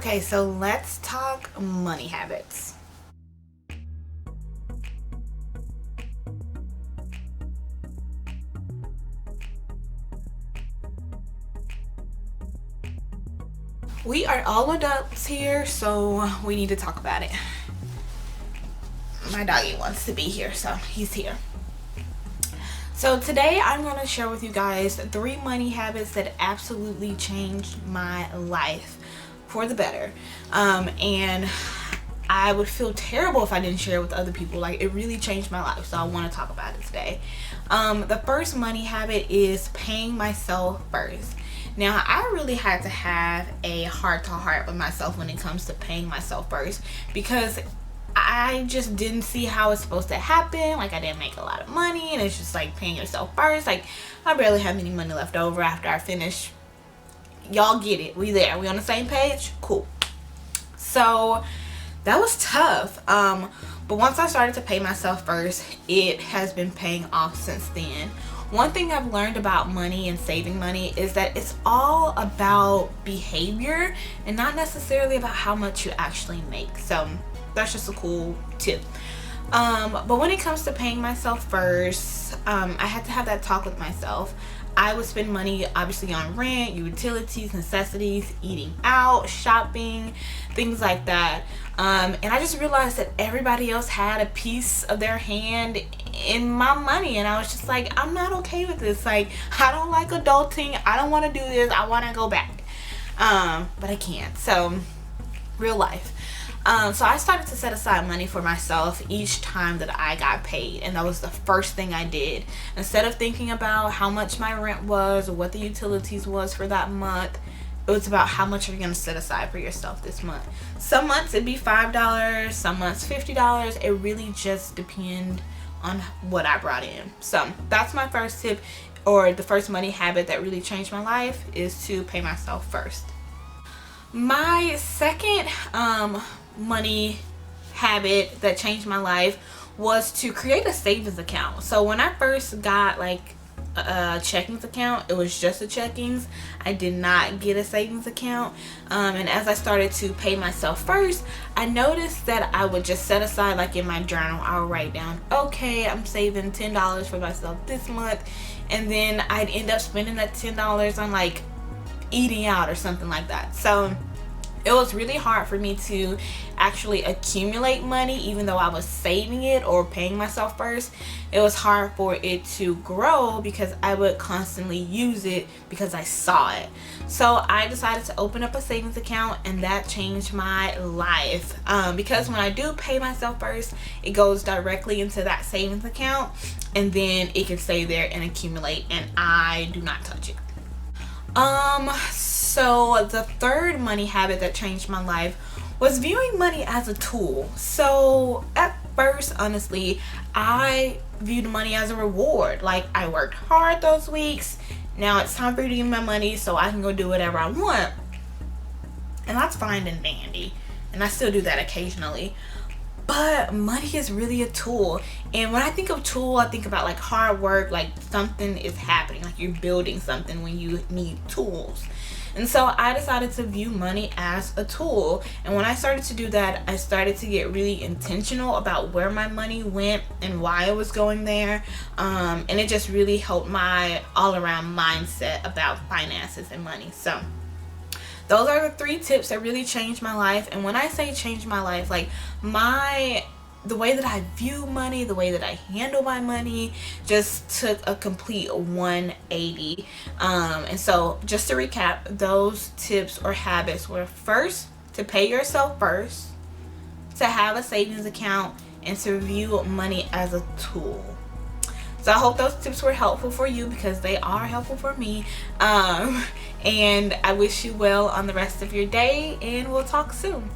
Okay, so let's talk money habits. We are all adults here, so we need to talk about it. My doggy wants to be here, so he's here. So today I'm going to share with you guys 3 money habits that absolutely changed my life for the better. And I would feel terrible if I didn't share it with other people. Like, it really changed my life, so I want to talk about it today. The first money habit is paying myself first. Now, I really had to have a heart-to-heart with myself when it comes to paying myself first, because I just didn't see how it's supposed to happen. Like, I didn't make a lot of money, and it's just like paying yourself first. Like, I barely have any money left over after I finish. Y'all get it. We there. We on the same page? Cool. So that was tough. But once I started to pay myself first, it has been paying off since then. One thing I've learned about money and saving money is that it's all about behavior and not necessarily about how much you actually make. So that's just a cool tip. But when it comes to paying myself first, I had to have that talk with myself. I would spend money obviously on rent, utilities, necessities, eating out, shopping, things like that. And I just realized that everybody else had a piece of their hand in my money, and I was just like, I'm not okay with this. Like, I don't like adulting. I don't want to do this. I want to go back. But I can't. So, real life. So I started to set aside money for myself each time that I got paid, and that was the first thing I did. Instead of thinking about how much my rent was or what the utilities was for that month, it was about how much you're going to set aside for yourself this month. Some months it'd be $5, some months $50. It really just depends on what I brought in. So that's my first tip, or the first money habit that really changed my life, is to pay myself first. My second money habit that changed my life was to create a savings account. So when I first got like a checkings account, it was just a checkings. I did not get a savings account. And as I started to pay myself first, I noticed that I would just set aside, like in my journal, I'll write down, okay, I'm saving $10 for myself this month, and then I'd end up spending that $10 on like eating out or something like that. So it was really hard for me to actually accumulate money, even though I was saving it or paying myself first. It was hard for it to grow because I would constantly use it because I saw it. So I decided to open up a savings account, and that changed my life. Because when I do pay myself first, it goes directly into that savings account, and then it can stay there and accumulate, and I do not touch it. So the third money habit that changed my life was viewing money as a tool. So at first, honestly, I viewed money as a reward. Like, I worked hard those weeks. Now it's time for you to give me my money so I can go do whatever I want. And that's fine and dandy. And I still do that occasionally. But money is really a tool. And when I think of tool, I think about like hard work, like something is happening, like you're building something when you need tools. And so I decided to view money as a tool. And when I started to do that, I started to get really intentional about where my money went and why it was going there. And it just really helped my all-around mindset about finances and money. So those are the 3 tips that really changed my life. And when I say changed my life, like the way that I view money, the way that I handle my money just took a complete 180. And so just to recap, those tips or habits were: first, to pay yourself first, to have a savings account, and to view money as a tool. So I hope those tips were helpful for you, because they are helpful for me. And I wish you well on the rest of your day, and we'll talk soon.